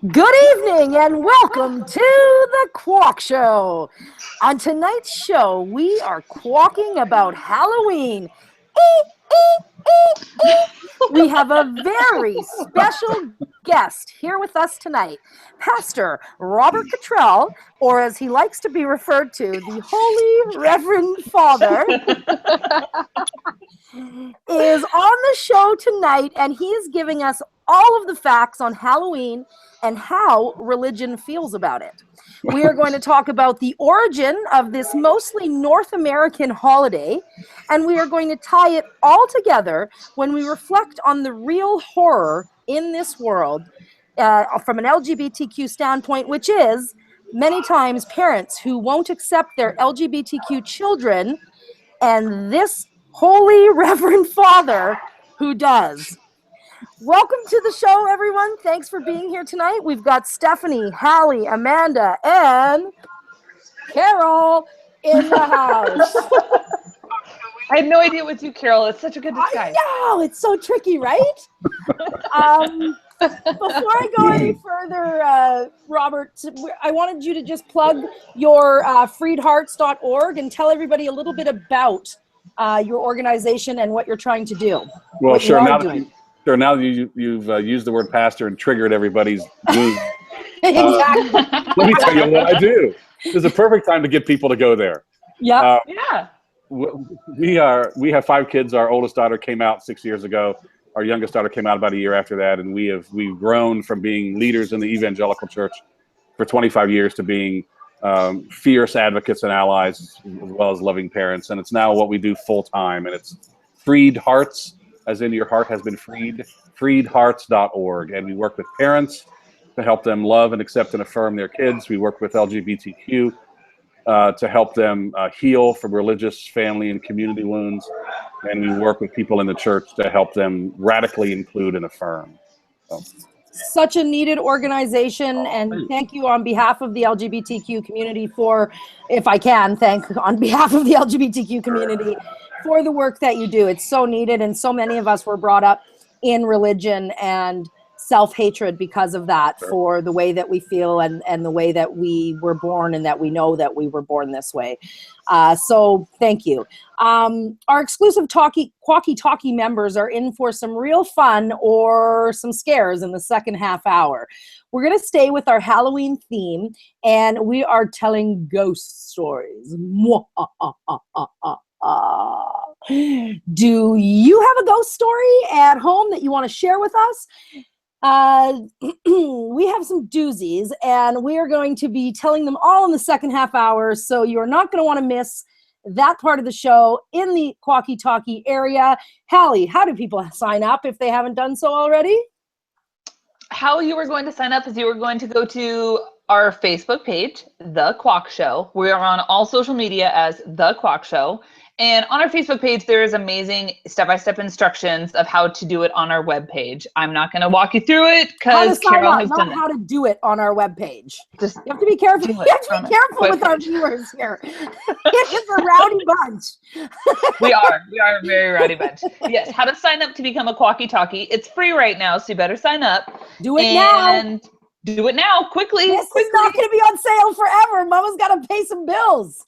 Good evening and welcome to the Qualk Show. On tonight's show, we are quawking about Halloween. We have a very special guest here with us tonight, Pastor Robert Cottrell, or as he likes to be referred to, the Holy Reverend Father, is on the show tonight, and he is giving us all of the facts on Halloween and how religion feels about it. We are going to talk about the origin of this mostly North American holiday, and we are going to tie it all together when we reflect on the real horror in this world from an LGBTQ standpoint, which is many times parents who won't accept their LGBTQ children, and this Holy Reverend Father who does. Welcome to the show, everyone. Thanks for being here tonight. We've got Stephanie, Hallie, Amanda, and Carol in the house. I had no idea it was you, Carol. It's such a good disguise. I know. It's so tricky, right? Before I go any further, Robert, I wanted you to just plug your freedhearts.org and tell everybody a little bit about your organization and what you're trying to do. Well, sure. Now that you've used the word pastor and triggered everybody's mood, Exactly. let me tell you what I do. This is a perfect time to get people to go there. Yeah. Yeah. We have 5 kids. Our oldest daughter came out 6 years ago. Our youngest daughter came out about a year after that, and we've grown from being leaders in the evangelical church for 25 years to being fierce advocates and allies, as well as loving parents. And it's now what we do full time, and it's Freed Hearts, as in your heart has been freed, freedhearts.org. And we work with parents to help them love and accept and affirm their kids. We work with LGBTQ to help them heal from religious, family, and community wounds. And we work with people in the church to help them radically include and affirm. So. Such a needed organization, and thank you on behalf of the LGBTQ community for, if I can, thank on behalf of the LGBTQ community for the work that you do. It's so needed, and so many of us were brought up in religion and self-hatred because of that, for the way that we feel and the way that we were born, and that we know that we were born this way. So thank you. Our exclusive Qualky Talkie members are in for some real fun or some scares in the second half hour. We're going to stay with our Halloween theme, and we are telling ghost stories. Do you have a ghost story at home that you want to share with us? We have some doozies, and we are going to be telling them all in the second half hour, so you're not going to want to miss that part of the show in the Qualky Talkie area. Hallie, how do people sign up if they haven't done so already? How you are going to sign up is you are going to go to our Facebook page, The Qualk Show. We are on all social media as The Qualk Show. And on our Facebook page, there is amazing step-by-step instructions of how to do it on our webpage. I'm not going to walk you through it because Carol has done it. Not how to do it on our webpage. Just you have to be careful. You have to be careful with our viewers here. It is a rowdy bunch. We are a very rowdy bunch. Yes, how to sign up to become a Qualky Talkie. It's free right now, so you better sign up. Do it now. Do it now, quickly. This is not going to be on sale forever. Mama's got to pay some bills.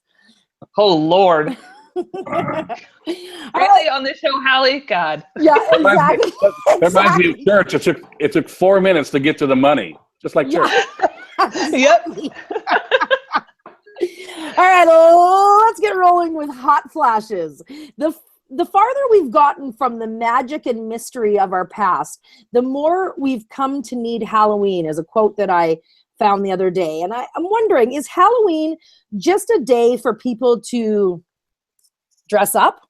Oh, Lord. Really, on this show, Hallie? God. Yeah, exactly. That reminds me of church. It took 4 minutes to get to the money, just like church. Yep. All right, let's get rolling with hot flashes. The farther we've gotten from the magic and mystery of our past, the more we've come to need Halloween, is a quote that I found the other day. And I'm wondering, is Halloween just a day for people to dress up?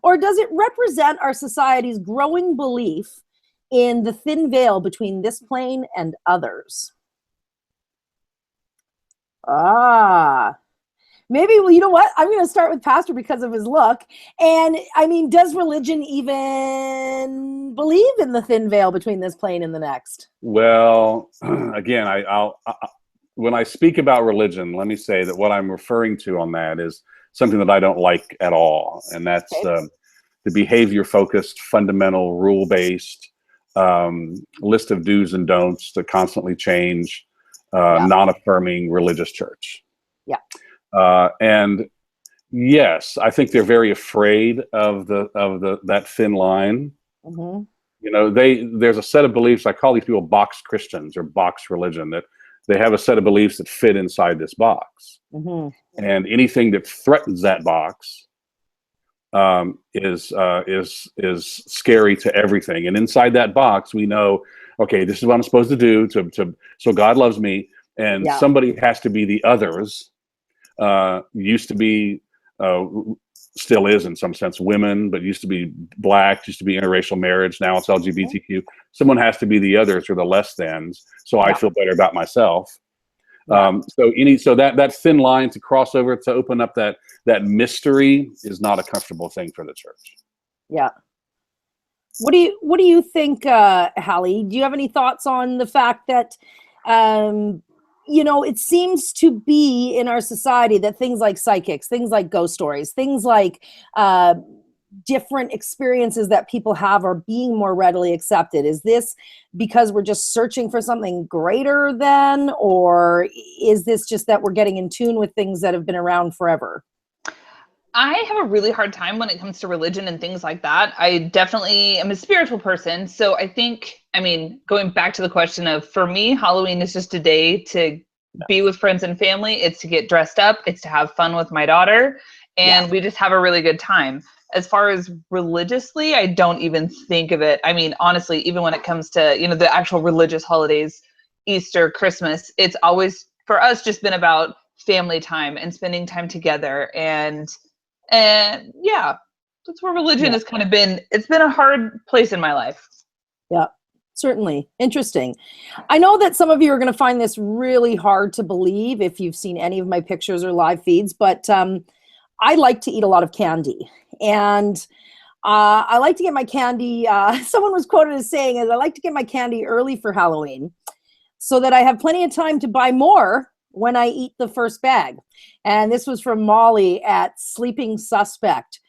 Or does it represent our society's growing belief in the thin veil between this plane and others? Maybe, well, you know what? I'm going to start with Pastor because of his look. And I mean, does religion even believe in the thin veil between this plane and the next? Well, again, when I speak about religion, let me say that what I'm referring to on that is something that I don't like at all. And that's the behavior-focused, fundamental, rule-based, list of do's and don'ts that constantly change, non-affirming religious church. Yeah. And yes, I think they're very afraid of that thin line. Mm-hmm. You know, there's a set of beliefs. I call these people box Christians or box religion, that they have a set of beliefs that fit inside this box. Mm-hmm. And anything that threatens that box is scary to everything. And inside that box, we know, okay, this is what I'm supposed to do so God loves me, and somebody has to be the others. Used to be, still is in some sense, women, but used to be black, used to be interracial marriage. Now it's LGBTQ. Someone has to be the others or the less thans, so I feel better about myself. So that thin line to cross over, to open up that mystery, is not a comfortable thing for the church. Yeah. What do you think, Hallie? Do you have any thoughts on the fact that, it seems to be in our society that things like psychics, things like ghost stories, things like different experiences that people have are being more readily accepted? Is this because we're just searching for something greater than, or is this just that we're getting in tune with things that have been around forever? I have a really hard time when it comes to religion and things like that. I definitely am a spiritual person. So I think, going back to the question of, for me, Halloween is just a day to be with friends and family. It's to get dressed up. It's to have fun with my daughter. And we just have a really good time. As far as religiously, I don't even think of it. Honestly, even when it comes to, the actual religious holidays, Easter, Christmas, it's always, for us, just been about family time and spending time together. And yeah, that's where religion has kind of been. It's been a hard place in my life. Yeah, certainly. Interesting. I know that some of you are going to find this really hard to believe if you've seen any of my pictures or live feeds, but I like to eat a lot of candy. And I like to get my candy. Someone was quoted as saying, I like to get my candy early for Halloween so that I have plenty of time to buy more when I eat the first bag. And this was from Molly at Sleeping Suspect.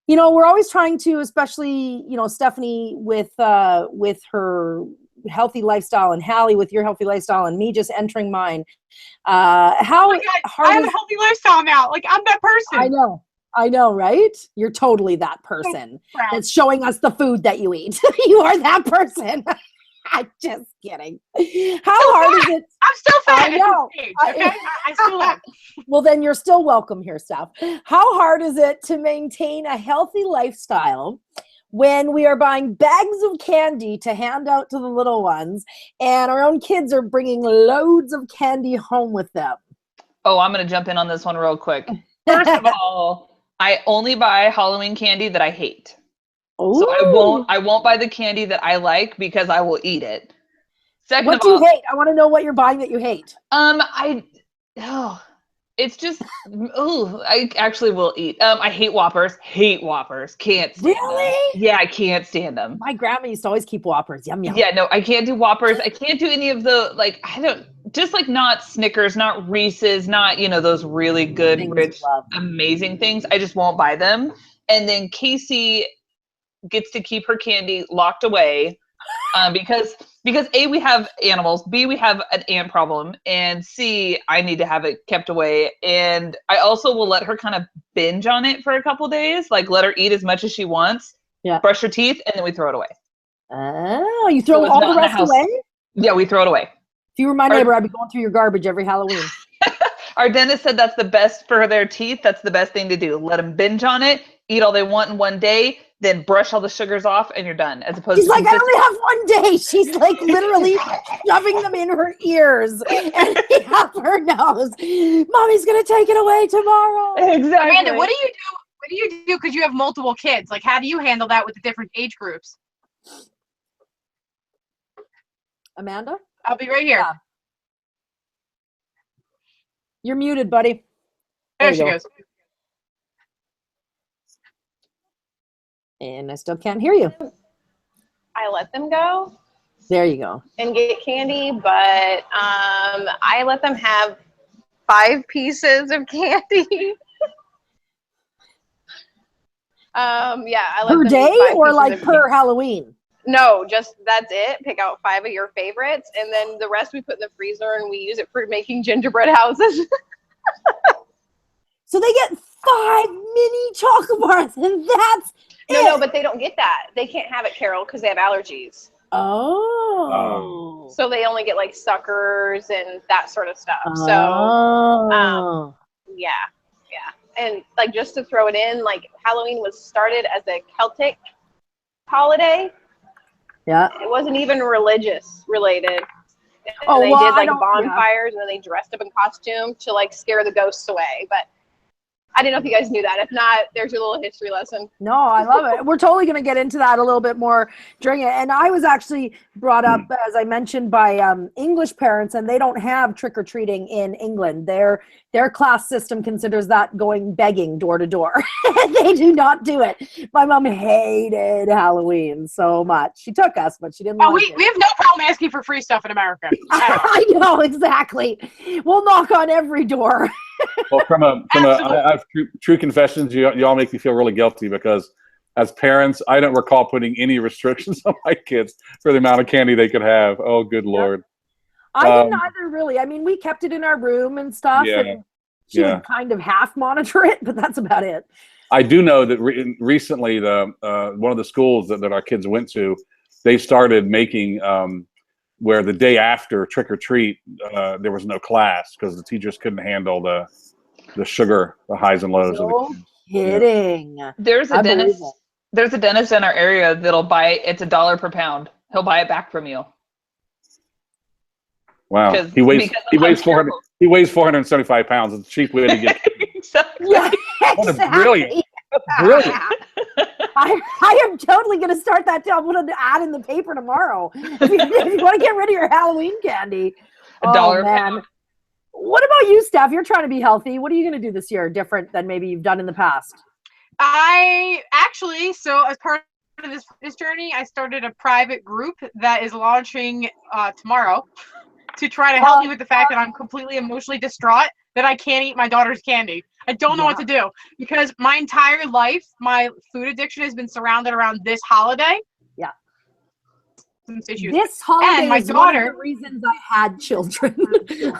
We're always trying to, especially, Stephanie with her healthy lifestyle, and Hallie with your healthy lifestyle, and me just entering mine. How hard I have a healthy lifestyle now. Like, I'm that person. I know, right? You're totally that person that's showing us the food that you eat. You are that person. I'm just kidding. How hard is it? I'm still fat. I know. Okay? I still am. Well, then you're still welcome here, Steph. How hard is it to maintain a healthy lifestyle when we are buying bags of candy to hand out to the little ones, and our own kids are bringing loads of candy home with them? Oh, I'm going to jump in on this one real quick. First of all, I only buy Halloween candy that I hate. Ooh. So I won't buy the candy that I like, because I will eat it. Second what do you hate? I want to know what you're buying that you hate. It's just, I actually will eat. I hate Whoppers. Can't stand Really? them. Yeah, I can't stand them. My grandma used to always keep Whoppers. Yum, yum. Yeah, no, I can't do Whoppers. I can't do any of the, not Snickers, not Reese's, not, those really good, rich, amazing things. I just won't buy them. And then Casey gets to keep her candy locked away because A, we have animals, B, we have an ant problem, and C, I need to have it kept away. And I also will let her kind of binge on it for a couple days, like let her eat as much as she wants, brush her teeth, and then we throw it away. Oh, you throw all the rest away? Yeah, we throw it away. If you were my neighbor, I'd be going through your garbage every Halloween. Our dentist said that's the best for their teeth. That's the best thing to do. Let them binge on it, eat all they want in one day, then brush all the sugars off, and you're done. As opposed She's like, I only have one day. She's like literally shoving them in her ears and up her nose. Mommy's gonna take it away tomorrow. Exactly. Amanda, what do you do? What do you do? Because you have multiple kids. Like, how do you handle that with the different age groups? Amanda? I'll be right here. Yeah. You're muted, buddy. There she goes. And I still can't hear you. I let them go. There you go. And get candy, but I let them have 5 pieces of candy. I let per day or like per Halloween? No, just that's it. Pick out 5 of your favorites, and then the rest we put in the freezer, and we use it for making gingerbread houses. So they get 5 mini chocolate bars, and that's No, but they don't get that. They can't have it, Carol, because they have allergies. Oh. So they only get like suckers and that sort of stuff. So, yeah. And like just to throw it in, like Halloween was started as a Celtic holiday. Yeah. It wasn't even religious related. And Oh, they well, did I like don't- bonfires and then they dressed up in costume to like scare the ghosts away. But I didn't know if you guys knew that. If not, there's your little history lesson. No, I love it. We're totally going to get into that a little bit more during it. And I was actually brought up, as I mentioned, by English parents, and they don't have trick-or-treating in England. Their class system considers that going begging door to door. They do not do it. My mom hated Halloween so much. She took us, but she didn't like it. We have no problem asking for free stuff in America. I know, exactly. We'll knock on every door. Well, I have true confessions. You all make me feel really guilty because as parents, I don't recall putting any restrictions on my kids for the amount of candy they could have. Oh, good Lord. I didn't either, really. I mean, we kept it in our room and stuff, and she would kind of half monitor it, but that's about it. I do know that recently, one of the schools that our kids went to, they started making where the day after trick or treat, there was no class because the teachers couldn't handle the sugar, the highs and lows. No kidding. Yeah. There's a dentist in our area that'll buy it's $1 per pound. He'll buy it back from you. Wow. He weighs 475 pounds. It's a cheap way to get Exactly. Yeah, what a brilliant. I am totally going to start that. I'm going to add in the paper tomorrow. If you want to get rid of your Halloween candy. $1 Oh, man. What about you, Steph? You're trying to be healthy. What are you going to do this year different than maybe you've done in the past? So as part of this journey, I started a private group that is launching tomorrow to try to help me with the fact that I'm completely emotionally distraught that I can't eat my daughter's candy. I don't know what to do because my entire life, my food addiction has been surrounded around this holiday. Yeah. Issues. This holiday and my is daughter, one of the reasons I had children. Well,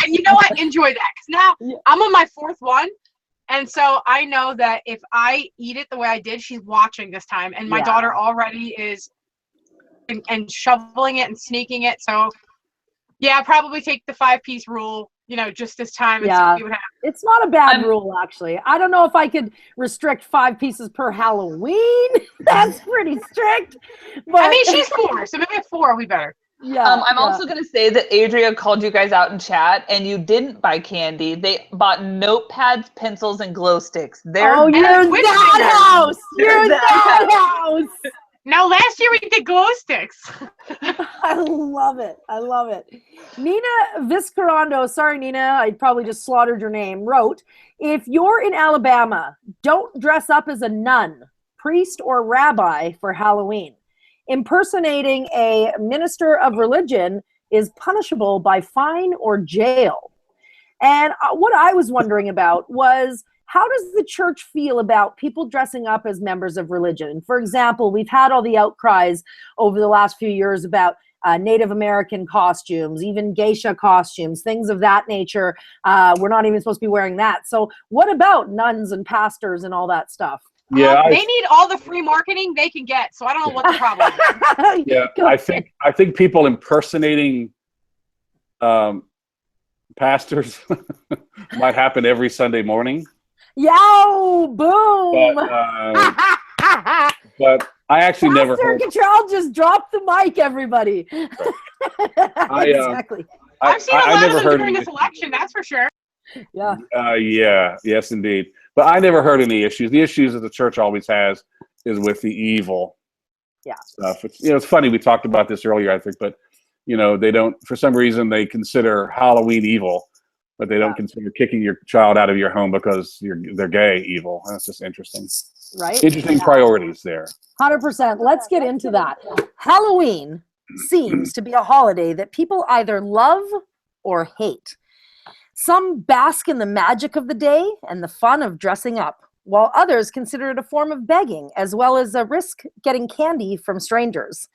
and you know what? Enjoy that. Because now I'm on my 4th one. And so I know that if I eat it the way I did, she's watching this time. And my daughter already is and shoveling it and sneaking it. So, yeah, probably take the 5-piece rule, just this time and see what happens. It's not a bad rule, actually. I don't know if I could restrict 5 pieces per Halloween. That's pretty strict. But I mean, she's 4, so maybe at 4 we better. Yeah. I'm also going to say that Adria called you guys out in chat, and you didn't buy candy. They bought notepads, pencils, and glow sticks. You're in that house. You're in that house. Now, last year we did glow sticks. I love it. Nina Viscarando, sorry, Nina, I probably just slaughtered your name, wrote, if you're in Alabama, don't dress up as a nun, priest, or rabbi for Halloween. Impersonating a minister of religion is punishable by fine or jail. And what I was wondering about was, how does the church feel about people dressing up as members of religion? For example, we've had all the outcries over the last few years about Native American costumes, even geisha costumes, things of that nature. We're not even supposed to be wearing that. So what about nuns and pastors and all that stuff? Yeah, they need all the free marketing they can get. So I don't know what the problem is. Yeah, I think people impersonating pastors might happen every Sunday morning. Yo, boom! But I actually never heard. Pastor Cottrell just dropped the mic, everybody. Exactly. I've seen a lot never of them heard during any- this election, that's for sure. Yeah. Yes, indeed. But I never heard any issues. The issues that the church always has is with the evil stuff. It's funny. We talked about this earlier, I think, but they don't. For some reason, they consider Halloween evil, but they don't consider kicking your child out of your home because they're gay evil. That's just interesting. Right. Interesting priorities there. 100%. Let's get into that. Halloween seems to be a holiday that people either love or hate. Some bask in the magic of the day and the fun of dressing up, while others consider it a form of begging, as well as a risk getting candy from strangers.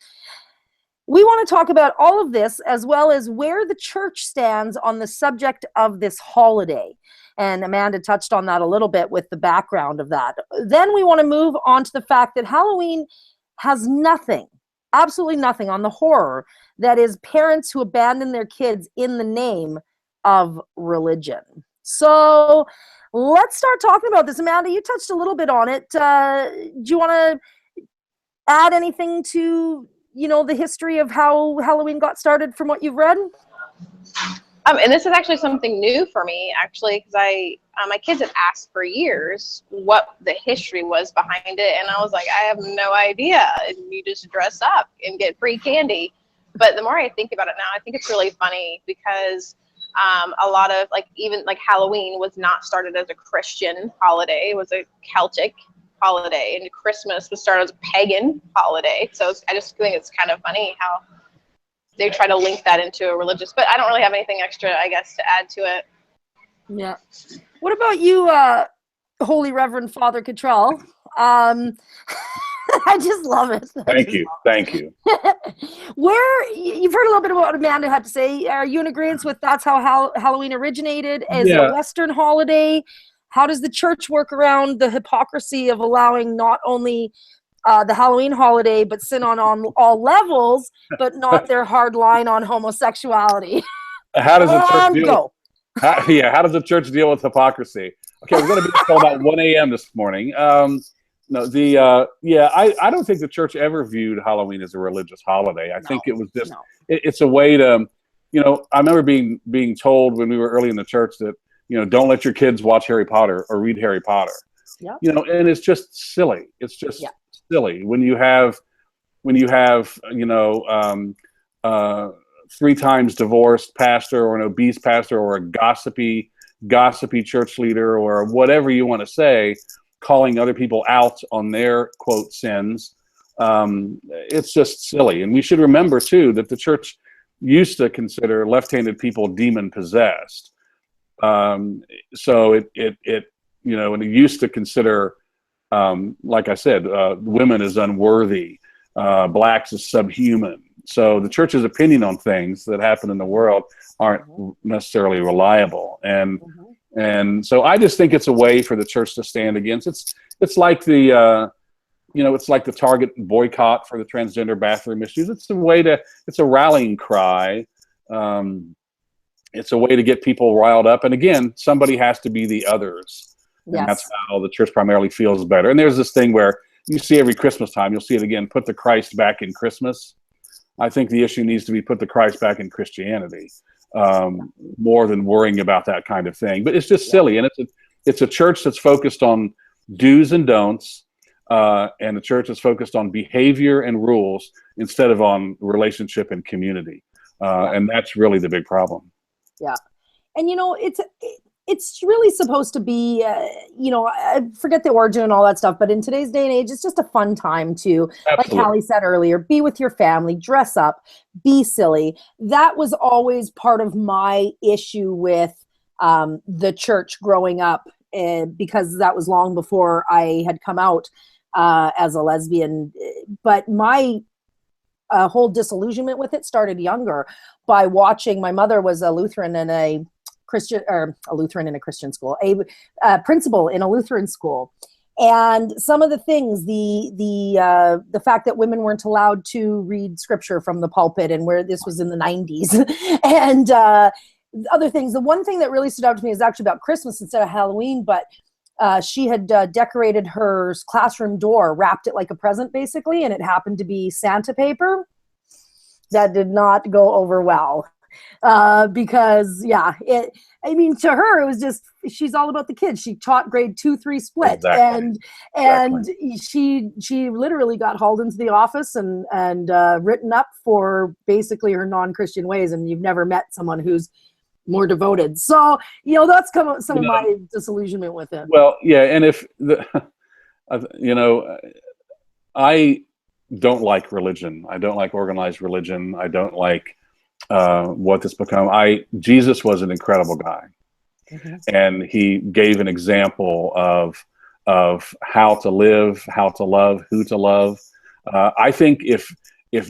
We want to talk about all of this, as well as where the church stands on the subject of this holiday. And Amanda touched on that a little bit with the background of that. Then we want to move on to the fact that Halloween has nothing, absolutely nothing on the horror that is parents who abandon their kids in the name of religion. So let's start talking about this. Amanda, you touched a little bit on it. Do you want to add anything to, the history of how Halloween got started from what you've read? And this is actually something new for me, actually, because my kids have asked for years what the history was behind it, and I was like, I have no idea. And you just dress up and get free candy. But the more I think about it now, I think it's really funny because a lot of even Halloween was not started as a Christian holiday; it was a Celtic holiday, and Christmas was started as a pagan holiday. So I just think it's kind of funny how they try to link that into a religious, but I don't really have anything extra, I guess, to add to it. Yeah. What about you, Holy Reverend Father Cottrell? I just love it. Thank you. Where you've heard a little bit about what Amanda had to say. Are you in agreement with that's how Halloween originated? Is it a Western holiday? How does the church work around the hypocrisy of allowing not only the Halloween holiday, but sin on all levels, but not their hard line on homosexuality? How does the church deal? How does the church deal with hypocrisy? Okay, we're going to be until about 1 a.m. this morning. I don't think the church ever viewed Halloween as a religious holiday. I think it was just it's a way to, I remember being told when we were early in the church that don't let your kids watch Harry Potter or read Harry Potter. Yeah. And it's just silly. It's just silly when you have 3 times divorced pastor or an obese pastor or a gossipy church leader or whatever you want to say, calling other people out on their quote sins. It's just silly. And we should remember too that the church used to consider left-handed people demon possessed. So and it used to consider, like I said, women as unworthy, blacks as subhuman. So the church's opinion on things that happen in the world aren't necessarily reliable. And so I just think it's a way for the church to stand against. It's like the it's like the Target boycott for the transgender bathroom issues. It's a rallying cry. It's a way to get people riled up. And again, somebody has to be the others. Yes. And that's how the church primarily feels better. And there's this thing where you see every Christmas time, you'll see it again, put the Christ back in Christmas. I think the issue needs to be put the Christ back in Christianity, more than worrying about that kind of thing. But it's just silly. And it's a church that's focused on do's and don'ts, and a church that's focused on behavior and rules instead of on relationship and community. And that's really the big problem. Yeah. And, it's really supposed to be, I forget the origin and all that stuff, but in today's day and age, it's just a fun time to, Absolutely. Like Hallie said earlier, be with your family, dress up, be silly. That was always part of my issue with the church growing up, because that was long before I had come out as a lesbian. But my whole disillusionment with it started younger by watching. My mother was a Lutheran and a Lutheran in a Christian school, a principal in a Lutheran school. And some of the things, the fact that women weren't allowed to read scripture from the pulpit, and where this was in the 90s, and other things. The one thing that really stood out to me is actually about Christmas instead of Halloween, but she had decorated her classroom door, wrapped it like a present basically, and it happened to be Santa paper. That did not go over well. Because to her it was just, she's all about the kids. She taught grade 2-3 split. Exactly. And she literally got hauled into the office and written up for basically her non-Christian ways. And you've never met someone who's more devoted. So, that's some of my disillusionment with it. Well, yeah. And if I don't like religion. I don't like organized religion. I don't like what this become. Jesus was an incredible guy, and he gave an example of of how to live, how to love, who to love. I think if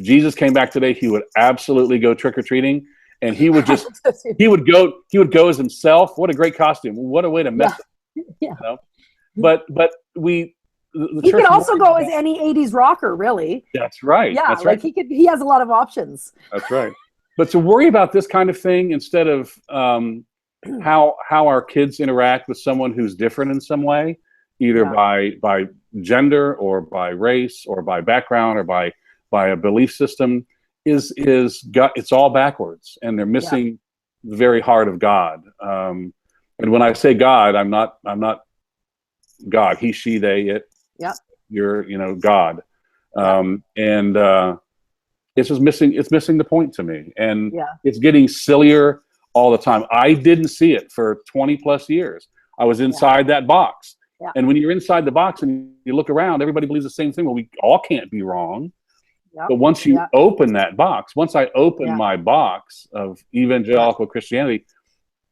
Jesus came back today, he would absolutely go trick-or-treating, and he would go as himself. What a great costume. What a way to mess it. Yeah. You know? But the He church could also go as any 80s rocker, really. That's right. Yeah, that's like right. he has a lot of options. That's right. But to worry about this kind of thing instead of how our kids interact with someone who's different in some way, either by gender or by race or by background or by a belief system, it's all backwards, and they're missing the very heart of God. And when I say God, I'm not God. He, she, they, it. Yeah. You're, God. And it's just missing. It's missing the point to me, and it's getting sillier all the time. I didn't see it for 20 plus years. I was inside that box, and when you're inside the box and you look around, everybody believes the same thing. Well, we all can't be wrong. But once you open that box, once I opened my box of evangelical Christianity,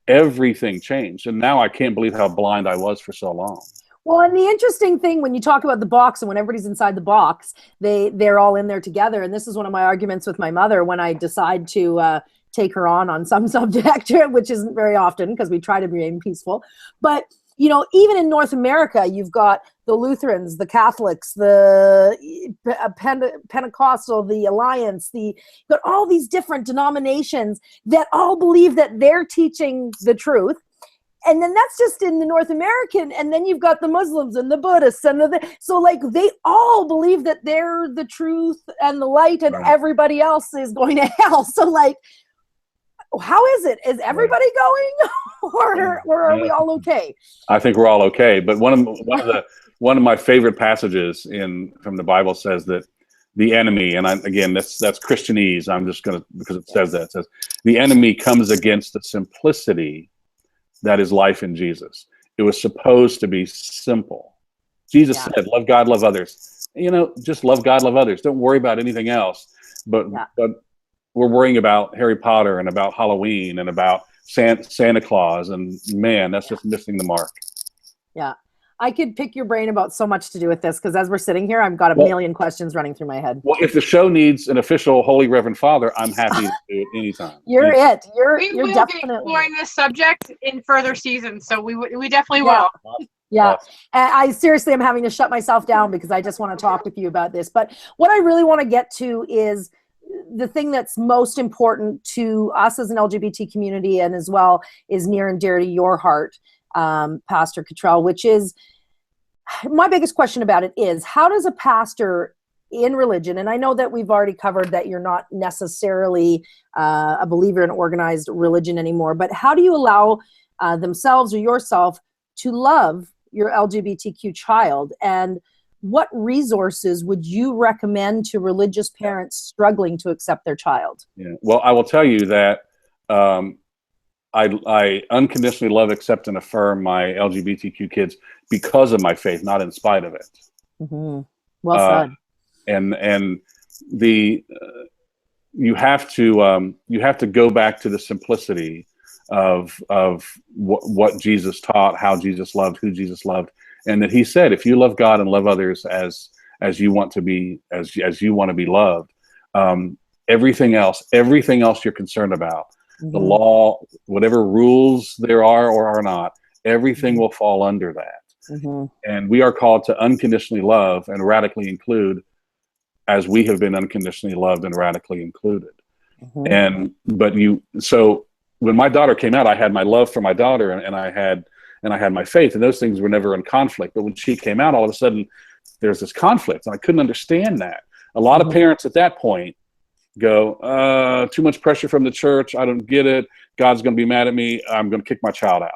everything changed, and now I can't believe how blind I was for so long. Well, and the interesting thing when you talk about the box and when everybody's inside the box, they're all in there together. And this is one of my arguments with my mother when I decide to take her on some subject, which isn't very often because we try to remain peaceful. But, even in North America, you've got the Lutherans, the Catholics, the Pentecostal, the Alliance, you've got all these different denominations that all believe that they're teaching the truth. And then that's just in the North American, and then you've got the Muslims and the Buddhists, and so like they all believe that they're the truth and the light, and everybody else is going to hell. So like, how is it? Is everybody going, or are we all okay? I think we're all okay. But one of my favorite passages from the Bible says that the enemy, and again that's Christianese. I'm just gonna, because it says that, it says the enemy comes against the simplicity that is life in Jesus. It was supposed to be simple. Jesus said, love God, love others. Just love God, love others. Don't worry about anything else. But we're worrying about Harry Potter and about Halloween and about Santa Claus. And man, that's just missing the mark. Yeah. I could pick your brain about so much to do with this, because as we're sitting here, I've got a million questions running through my head. Well, if the show needs an official Holy Reverend Father, I'm happy to do it anytime. You're we will definitely be exploring this subject in further seasons, so we definitely will. Yeah, and I seriously am having to shut myself down because I just want to talk with you about this. But what I really want to get to is the thing that's most important to us as an LGBT community, and as well is near and dear to your heart, Pastor Cottrell, which is, my biggest question about it is, how does a pastor in religion, and I know that we've already covered that you're not necessarily a believer in organized religion anymore, but how do you allow themselves or yourself to love your LGBTQ child? And what resources would you recommend to religious parents struggling to accept their child? Yeah. Well, I will tell you that I unconditionally love, accept, and affirm my LGBTQ kids because of my faith, not in spite of it. Mm-hmm. Well said. And you have to go back to the simplicity of what Jesus taught, how Jesus loved, who Jesus loved, and that he said, if you love God and love others as you want to be, as you want to be loved, everything else you're concerned about, the law, whatever rules there are or are not, everything will fall under that. And we are called to unconditionally love and radically include, as we have been unconditionally loved and radically included. So when my daughter came out, I had my love for my daughter, and I had my faith, and those things were never in conflict. But when she came out, all of a sudden there's this conflict, and I couldn't understand that. A lot of parents at that point go, too much pressure from the church. I don't get it. God's going to be mad at me. I'm going to kick my child out.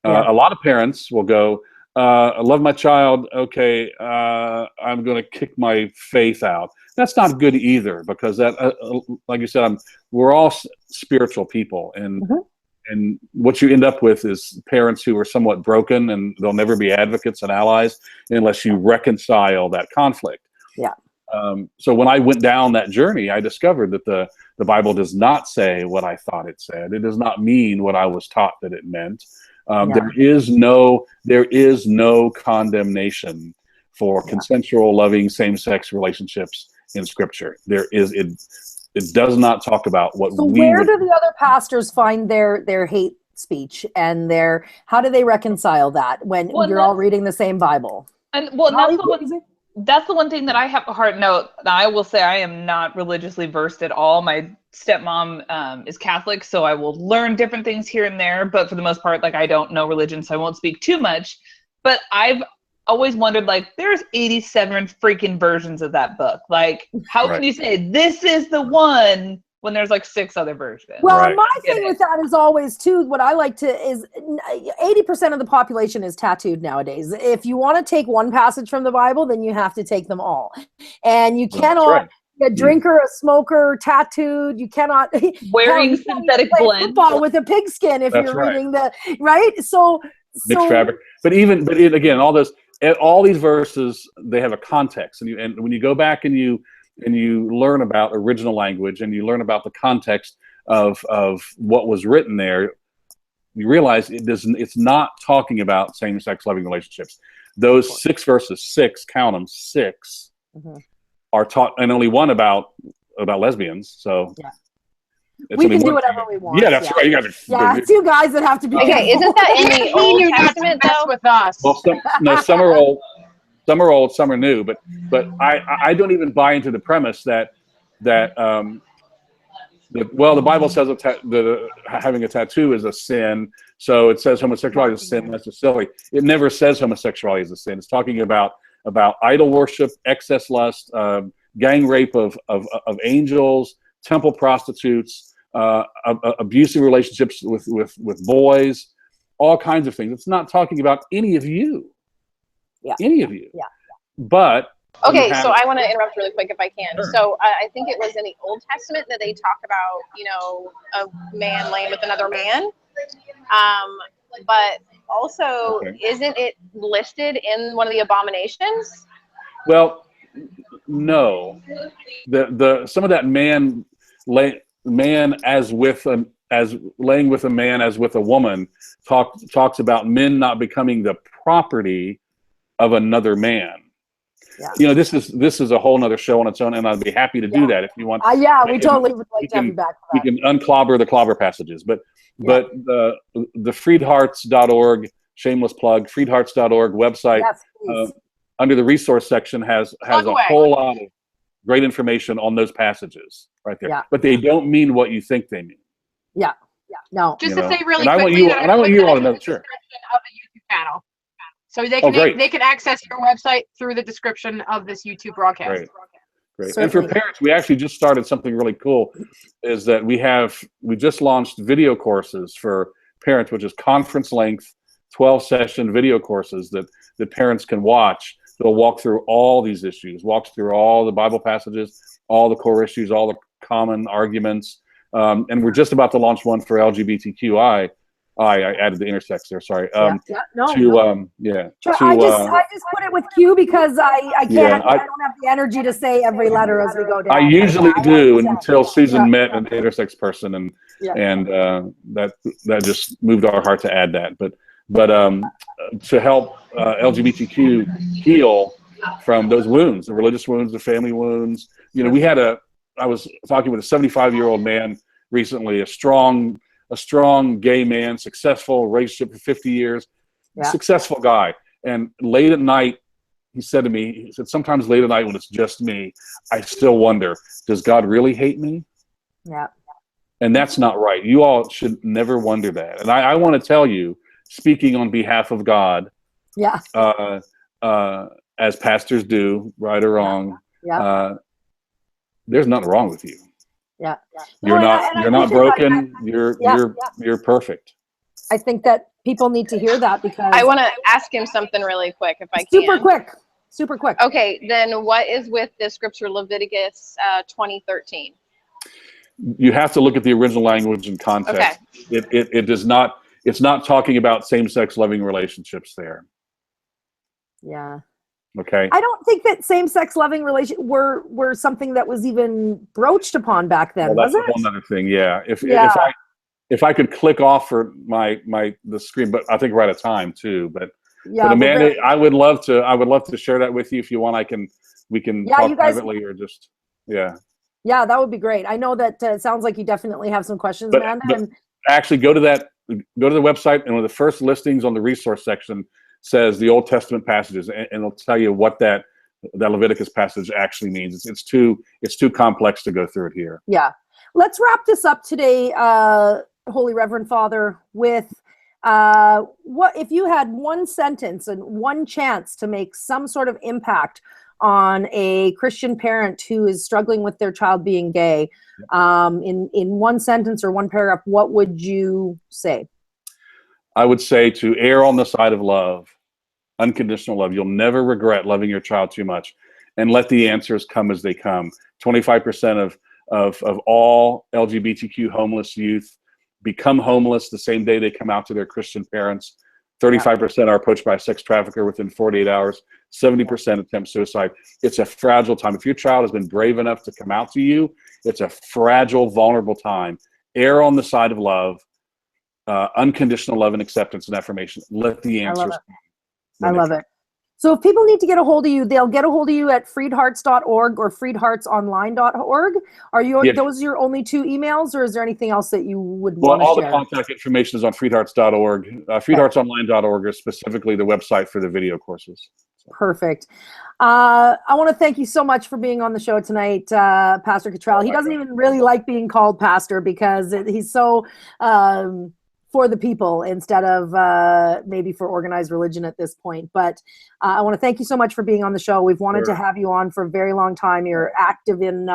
A lot of parents will go, I love my child. Okay, I'm going to kick my faith out. That's not good either, because that, like you said, we're all spiritual people, and what you end up with is parents who are somewhat broken, and they'll never be advocates and allies unless you reconcile that conflict. So when I went down that journey, I discovered that the Bible does not say what I thought it said. It does not mean what I was taught that it meant. There is no condemnation for consensual, loving, same-sex relationships in Scripture. It does not talk about what so where do the other pastors find their hate speech and how do they reconcile that when you're all reading the same Bible? And that's the one thing that I have a hard note. Now, I will say I am not religiously versed at all. My stepmom is Catholic, so I will learn different things here and there. But for the most part, like, I don't know religion, so I won't speak too much. But I've always wondered, like, there's 87 freaking versions of that book. Like, how can you say this is the one when there's like 6 other versions? Well, and my thing with that is always too, what I like to is 80% of the population is tattooed nowadays. If you want to take one passage from the Bible, then you have to take them all. And you cannot a drinker, a smoker, tattooed. You cannot wearing synthetic blend football with a pigskin if you're reading the So mixed fabric. But again, all these verses, they have a context, and when you go back and you learn about original language and you learn about the context of what was written there, you realize it's not talking about same-sex loving relationships. Those 6 verses, count them, 6, are taught, and only one about lesbians. So we can do whatever we want. Yeah, that's right. You guys are 2 guys that have to be. Okay, isn't that in the Old Testament though? With us. Well, some are old. Some are old, some are new, but I don't even buy into the premise that the Bible says having a tattoo is a sin, so it says homosexuality is a sin necessarily. It never says homosexuality is a sin. It's talking about idol worship, excess lust, gang rape of angels, temple prostitutes, abusive relationships with boys, all kinds of things. It's not talking about any of you. Any of you. But okay, so I want to interrupt really quick if I can. Sure. So I think it was in the Old Testament that they talk about, a man laying with another man. But also, isn't it listed in one of the abominations? Well, no. Some of that man as laying with a man as with a woman talks about men not becoming the property of another man. This is a whole nother show on its own, and I'd be happy to do that if you want. We totally would like to have you back for that. We can unclobber the clobber passages, but the freedhearts.org, shameless plug, freedhearts.org website, under the resource section has a whole lot of great information on those passages right there. But they don't mean what you think they mean. No. Just to say really quickly, I want you all to know, sure. Of the YouTube channel. So they can access your website through the description of this YouTube broadcast. Great. And for parents, we actually just started something really cool, is that we just launched video courses for parents, which is conference length, 12-session video courses that parents can watch. They'll walk through all these issues, walk through all the Bible passages, all the core issues, all the common arguments. And we're just about to launch one for LGBTQI. I added the intersex there. Sorry. I just put it with Q because I can't. I don't have the energy to say every letter as we go down. I usually do until Susan met an intersex person, and that just moved our heart to add that. But to help LGBTQ heal from those wounds, the religious wounds, the family wounds. I was talking with a 75-year-old man recently, a strong gay man, successful relationship for 50 years, successful guy. And late at night, he said to me, sometimes late at night when it's just me, I still wonder, does God really hate me? Yeah. And that's not right. You all should never wonder that. And I want to tell you, speaking on behalf of God, as pastors do, right or wrong, there's nothing wrong with you. You're not broken. You're perfect. I think that people need to hear that because I want to ask him something really quick, if I can. Super quick. Okay, then what is with the scripture Leviticus 20:13? You have to look at the original language and context. Okay. It does not. It's not talking about same-sex loving relationships there. Yeah. Okay. I don't think that same-sex loving relations were something that was even broached upon back then. Well, that's was a whole other thing. Yeah. if I could click off for the screen, but I think we're out of time too. But Amanda, I would love to share that with you if you want. We can talk privately or just Yeah, that would be great. I know that it sounds like you definitely have some questions, Amanda. But actually, go to the website, and one of the first listings on the resource section says the Old Testament passages, and it'll tell you what that Leviticus passage actually means. It's too complex to go through it here. Yeah. Let's wrap this up today, Holy Reverend Father, with what if you had one sentence and one chance to make some sort of impact on a Christian parent who is struggling with their child being gay, in one sentence or one paragraph, what would you say? I would say to err on the side of love, unconditional love. You'll never regret loving your child too much, and let the answers come as they come. 25% of all LGBTQ homeless youth become homeless the same day they come out to their Christian parents. 35% are approached by a sex trafficker within 48 hours. 70% attempt suicide. It's a fragile time. If your child has been brave enough to come out to you, it's a fragile, vulnerable time. Err on the side of love, unconditional love and acceptance and affirmation. Let the answers come. I love it. So if people need to get a hold of you, they'll get a hold of you at freedhearts.org or freedheartsonline.org. Are those your only two emails, or is there anything else that you would want to share? All the contact information is on freedhearts.org. Freedheartsonline.org is specifically the website for the video courses. Perfect. I want to thank you so much for being on the show tonight, Pastor Cottrell. He doesn't even really like being called pastor because he's so for the people instead of maybe for organized religion at this point. But I want to thank you so much for being on the show. We've wanted to have you on for a very long time. You're active in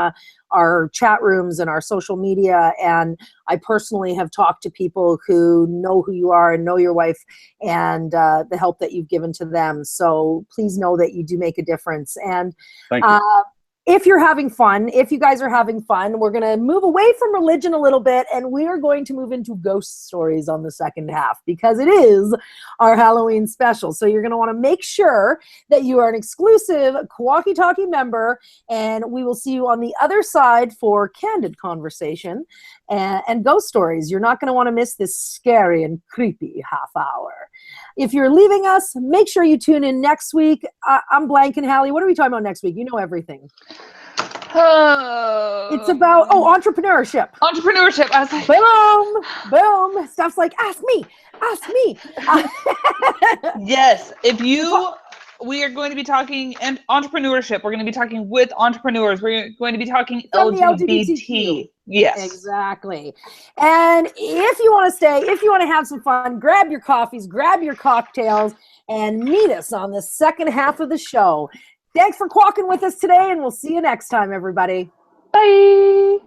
our chat rooms and our social media. And I personally have talked to people who know who you are and know your wife and the help that you've given to them. So please know that you do make a difference. And thank you. If you're having fun, if you guys are having fun, we're going to move away from religion a little bit, and we are going to move into ghost stories on the second half because it is our Halloween special. So you're going to want to make sure that you are an exclusive Qualky Talkie member, and we will see you on the other side for candid conversation and ghost stories. You're not going to want to miss this scary and creepy half hour. If you're leaving us, make sure you tune in next week. I'm Blank and Hallie. What are we talking about next week? You know everything. It's about entrepreneurship. Entrepreneurship. I was like, boom. Stuff's like, ask me. Yes. We are going to be talking entrepreneurship. We're going to be talking with entrepreneurs. We're going to be talking LGBT. Yes. Exactly. And if you want to stay, if you want to have some fun, grab your coffees, grab your cocktails, and meet us on the second half of the show. Thanks for quacking with us today, and we'll see you next time, everybody. Bye.